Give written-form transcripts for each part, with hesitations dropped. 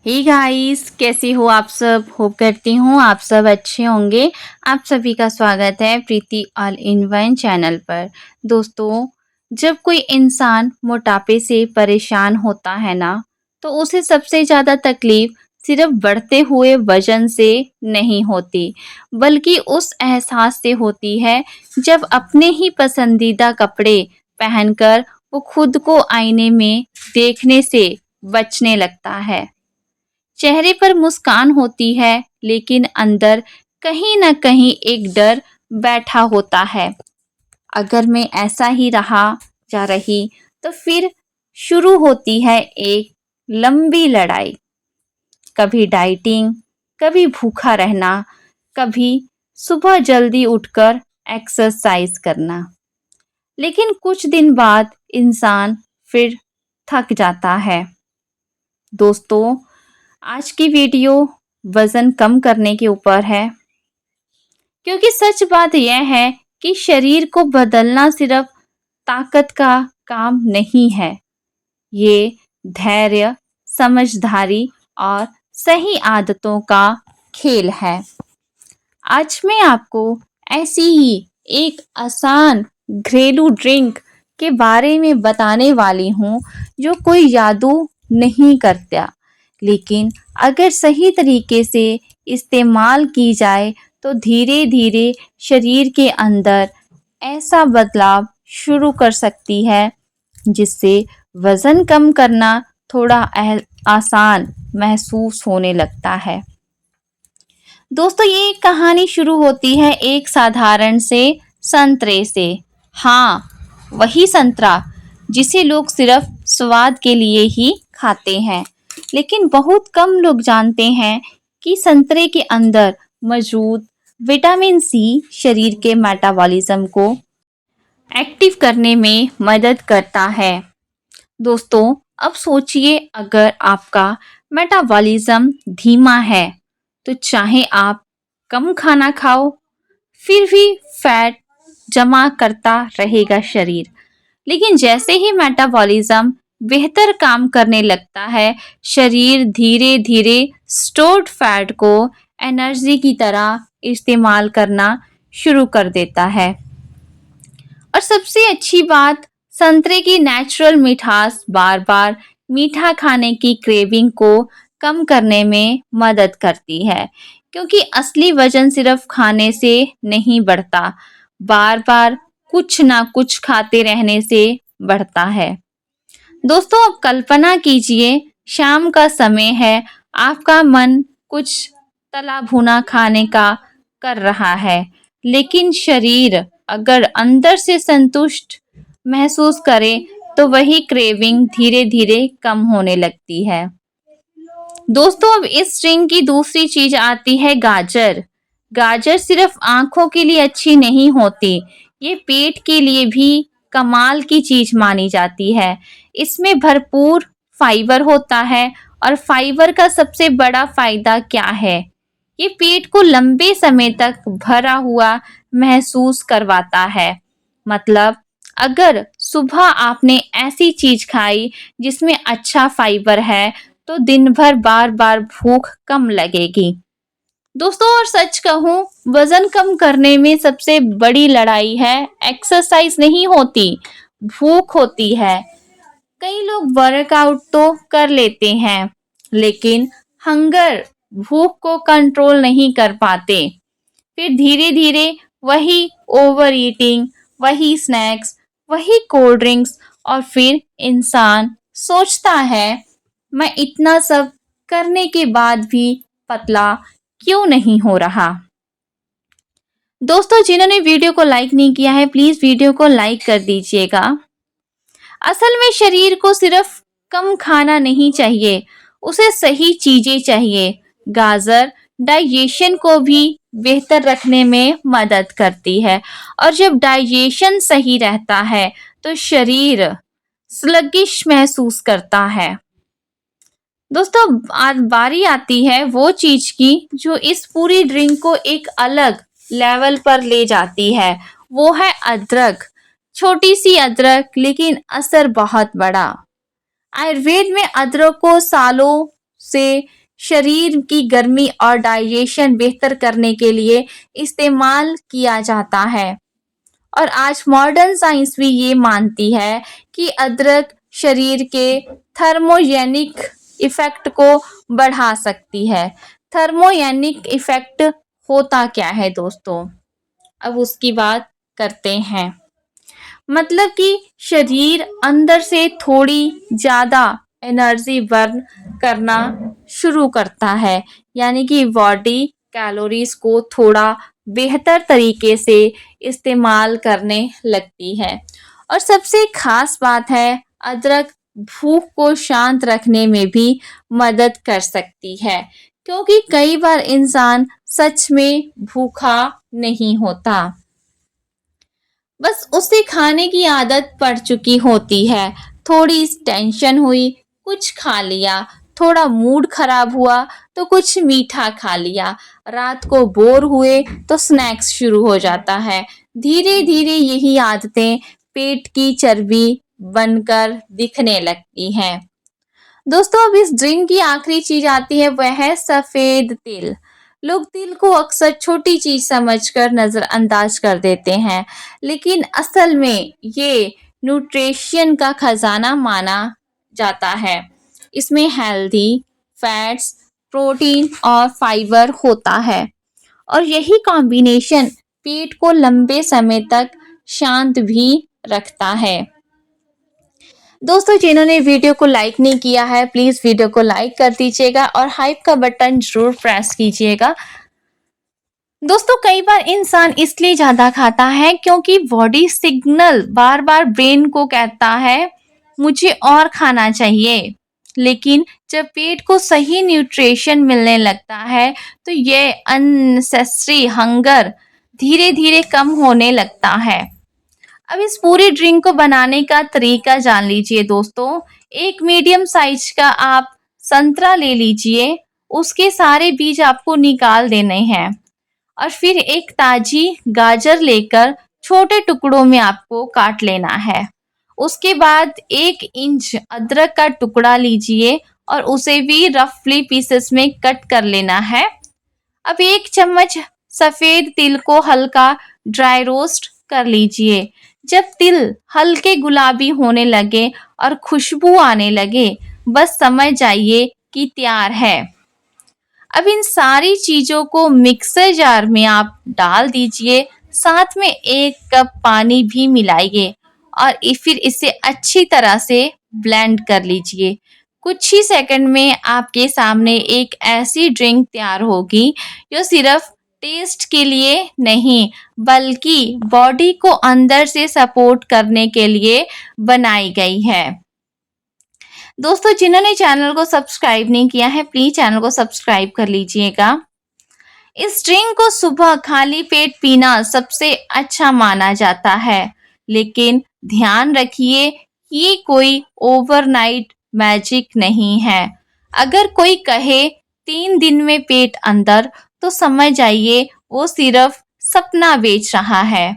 Hey guys, कैसे हो आप सब। होप करती हूँ आप सब अच्छे होंगे। आप सभी का स्वागत है प्रीति ऑल इन वन चैनल पर। दोस्तों, जब कोई इंसान मोटापे से परेशान होता है ना, तो उसे सबसे ज़्यादा तकलीफ सिर्फ बढ़ते हुए वजन से नहीं होती, बल्कि उस एहसास से होती है जब अपने ही पसंदीदा कपड़े पहनकर वो खुद को आईने में देखने से बचने लगता है। चेहरे पर मुस्कान होती है, लेकिन अंदर कहीं न कहीं एक डर बैठा होता है। अगर मैं ऐसा ही जा रही तो फिर शुरू होती है एक लंबी लड़ाई। कभी डाइटिंग, कभी भूखा रहना, कभी सुबह जल्दी उठकर एक्सरसाइज करना। लेकिन कुछ दिन बाद इंसान फिर थक जाता है। दोस्तों, आज की वीडियो वज़न कम करने के ऊपर है, क्योंकि सच बात यह है कि शरीर को बदलना सिर्फ ताकत का काम नहीं है। ये धैर्य, समझदारी और सही आदतों का खेल है। आज मैं आपको ऐसी ही एक आसान घरेलू ड्रिंक के बारे में बताने वाली हूँ, जो कोई जादू नहीं करता, लेकिन अगर सही तरीके से इस्तेमाल की जाए तो धीरे धीरे शरीर के अंदर ऐसा बदलाव शुरू कर सकती है जिससे वज़न कम करना थोड़ा आसान महसूस होने लगता है। दोस्तों, ये कहानी शुरू होती है एक साधारण से संतरे से। हाँ, वही संतरा जिसे लोग सिर्फ स्वाद के लिए ही खाते हैं। लेकिन बहुत कम लोग जानते हैं कि संतरे के अंदर मौजूद विटामिन सी शरीर के मेटाबॉलिज्म को एक्टिव करने में मदद करता है। दोस्तों, अब सोचिए, अगर आपका मेटाबॉलिज्म धीमा है तो चाहे आप कम खाना खाओ, फिर भी फैट जमा करता रहेगा शरीर। लेकिन जैसे ही मेटाबॉलिज्म बेहतर काम करने लगता है, शरीर धीरे धीरे स्टोर्ड फैट को एनर्जी की तरह इस्तेमाल करना शुरू कर देता है। और सबसे अच्छी बात, संतरे की नेचुरल मिठास बार बार मीठा खाने की क्रेविंग को कम करने में मदद करती है, क्योंकि असली वजन सिर्फ खाने से नहीं बढ़ता, बार बार कुछ ना कुछ खाते रहने से बढ़ता है। दोस्तों, अब कल्पना कीजिए, शाम का समय है, आपका मन कुछ तला भुना खाने का कर रहा है, लेकिन शरीर अगर अंदर से संतुष्ट महसूस करे तो वही क्रेविंग धीरे धीरे कम होने लगती है। दोस्तों, अब इस स्ट्रिंग की दूसरी चीज आती है गाजर। गाजर सिर्फ आंखों के लिए अच्छी नहीं होती, ये पेट के लिए भी कमाल की चीज मानी जाती है। इसमें भरपूर फाइबर होता है, और फाइबर का सबसे बड़ा फायदा क्या है? ये पेट को लंबे समय तक भरा हुआ महसूस करवाता है। मतलब, अगर सुबह आपने ऐसी चीज खाई जिसमें अच्छा फाइबर है, तो दिन भर बार बार भूख कम लगेगी। दोस्तों, और सच कहूं, वजन कम करने में सबसे बड़ी लड़ाई है एक्सरसाइज नहीं होती, भूख होती है। कई लोग वर्कआउट तो कर लेते हैं, लेकिन हंगर, भूख को कंट्रोल नहीं कर पाते। फिर धीरे धीरे वही ओवर ईटिंग, वही स्नैक्स, वही कोल्ड ड्रिंक्स, और फिर इंसान सोचता है, मैं इतना सब करने के बाद भी पतला क्यों नहीं हो रहा। दोस्तों, जिन्होंने वीडियो को लाइक नहीं किया है, प्लीज वीडियो को लाइक कर दीजिएगा। असल में शरीर को सिर्फ कम खाना नहीं चाहिए, उसे सही चीजें चाहिए। गाजर डाइजेशन को भी बेहतर रखने में मदद करती है, और जब डाइजेशन सही रहता है तो शरीर स्लगिश महसूस करता है। दोस्तों, आज बारी आती है वो चीज की जो इस पूरी ड्रिंक को एक अलग लेवल पर ले जाती है। वो है अदरक। छोटी सी अदरक, लेकिन असर बहुत बड़ा। आयुर्वेद में अदरक को सालों से शरीर की गर्मी और डाइजेशन बेहतर करने के लिए इस्तेमाल किया जाता है। और आज मॉडर्न साइंस भी ये मानती है कि अदरक शरीर के थर्मोजेनिक इफेक्ट को बढ़ा सकती है। थर्मोजेनिक इफेक्ट होता क्या है दोस्तों? अब उसकी बात करते हैं। मतलब कि शरीर अंदर से थोड़ी ज़्यादा एनर्जी बर्न करना शुरू करता है, यानी कि बॉडी कैलोरीज को थोड़ा बेहतर तरीके से इस्तेमाल करने लगती है। और सबसे खास बात है, अदरक भूख को शांत रखने में भी मदद कर सकती है, क्योंकि कई बार इंसान सच में भूखा नहीं होता, बस उसे खाने की आदत पड़ चुकी होती है। थोड़ी टेंशन हुई, कुछ खा लिया, थोड़ा मूड खराब हुआ तो कुछ मीठा खा लिया, रात को बोर हुए तो स्नैक्स शुरू हो जाता है। धीरे धीरे यही आदतें पेट की चर्बी बनकर दिखने लगती हैं। दोस्तों, अब इस ड्रिंक की आखिरी चीज आती है, वह है सफेद तिल। लोग तिल को अक्सर छोटी चीज समझकर नजरअंदाज कर देते हैं, लेकिन असल में ये न्यूट्रिशन का खजाना माना जाता है। इसमें हेल्दी फैट्स, प्रोटीन और फाइबर होता है, और यही कॉम्बिनेशन पेट को लंबे समय तक शांत भी रखता है। दोस्तों, जिन्होंने वीडियो को लाइक नहीं किया है, प्लीज वीडियो को लाइक कर दीजिएगा और हाइप का बटन जरूर प्रेस कीजिएगा। दोस्तों, कई बार इंसान इसलिए ज्यादा खाता है क्योंकि बॉडी सिग्नल बार बार ब्रेन को कहता है मुझे और खाना चाहिए, लेकिन जब पेट को सही न्यूट्रिशन मिलने लगता है तो ये अननेसेसरी हंगर धीरे धीरे कम होने लगता है। अब इस पूरी ड्रिंक को बनाने का तरीका जान लीजिए दोस्तों। एक मीडियम साइज का आप संतरा ले लीजिए, उसके सारे बीज आपको निकाल देने हैं, और फिर एक ताजी गाजर लेकर छोटे टुकड़ों में आपको काट लेना है। उसके बाद 1 इंच अदरक का टुकड़ा लीजिए और उसे भी रफली पीसेस में कट कर लेना है। अब 1 चम्मच सफेद तिल को हल्का ड्राई रोस्ट कर लीजिए। जब तिल हल्के गुलाबी होने लगे और खुशबू आने लगे, बस समझ जाइए कि तैयार है। अब इन सारी चीजों को मिक्सर जार में आप डाल दीजिए, साथ में 1 कप पानी भी मिलाइए और फिर इसे अच्छी तरह से ब्लेंड कर लीजिए। कुछ ही सेकंड में आपके सामने एक ऐसी ड्रिंक तैयार होगी जो सिर्फ टेस्ट के लिए नहीं, बल्कि बॉडी को अंदर से सपोर्ट करने के लिए बनाई गई है। दोस्तों, जिन्होंने चैनल को सब्सक्राइब नहीं किया है, प्लीज चैनल को सब्सक्राइब कर लीजिएगा। इस ड्रिंक को सुबह खाली पेट पीना सबसे अच्छा माना जाता है, लेकिन ध्यान रखिए ये कोई ओवरनाइट मैजिक नहीं है। अगर कोई कहे 3 दिन में पेट अंदर, तो समझ जाइए वो सिर्फ सपना बेच रहा है।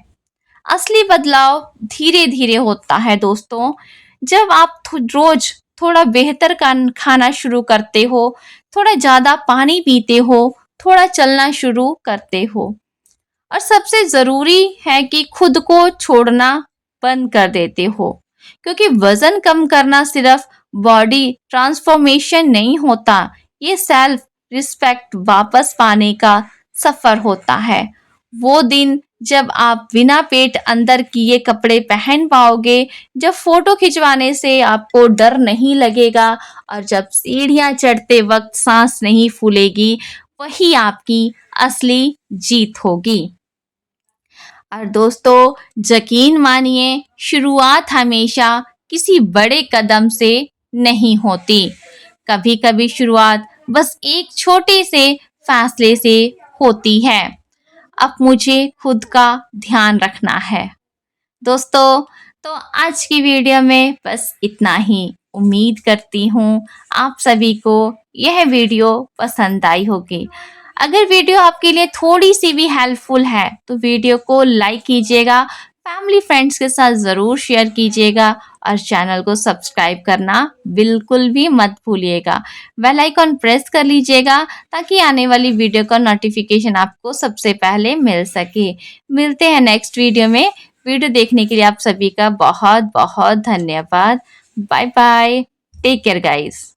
असली बदलाव धीरे धीरे होता है दोस्तों। जब आप रोज थोड़ा बेहतर खाना शुरू करते हो, थोड़ा ज्यादा पानी पीते हो, थोड़ा चलना शुरू करते हो, और सबसे जरूरी है कि खुद को छोड़ना बंद कर देते हो, क्योंकि वजन कम करना सिर्फ बॉडी ट्रांसफॉर्मेशन नहीं होता, ये सेल्फ रिस्पेक्ट वापस पाने का सफर होता है। वो दिन जब आप बिना पेट अंदर किए कपड़े पहन पाओगे, जब फोटो खिंचवाने से आपको डर नहीं लगेगा, और जब सीढ़ियां चढ़ते वक्त सांस नहीं फूलेगी, वही आपकी असली जीत होगी। और दोस्तों, यकीन मानिए, शुरुआत हमेशा किसी बड़े कदम से नहीं होती। कभी कभी शुरुआत बस एक छोटे से फैसले से होती है। अब मुझे खुद का ध्यान रखना है। दोस्तों, तो आज की वीडियो में बस इतना ही। उम्मीद करती हूँ आप सभी को यह वीडियो पसंद आई होगी। अगर वीडियो आपके लिए थोड़ी सी भी हेल्पफुल है तो वीडियो को लाइक कीजिएगा, फैमिली फ्रेंड्स के साथ ज़रूर शेयर कीजिएगा और चैनल को सब्सक्राइब करना बिल्कुल भी मत भूलिएगा। बेल आइकॉन प्रेस कर लीजिएगा ताकि आने वाली वीडियो का नोटिफिकेशन आपको सबसे पहले मिल सके। मिलते हैं नेक्स्ट वीडियो में। वीडियो देखने के लिए आप सभी का बहुत बहुत धन्यवाद। Bye bye. Take care guys.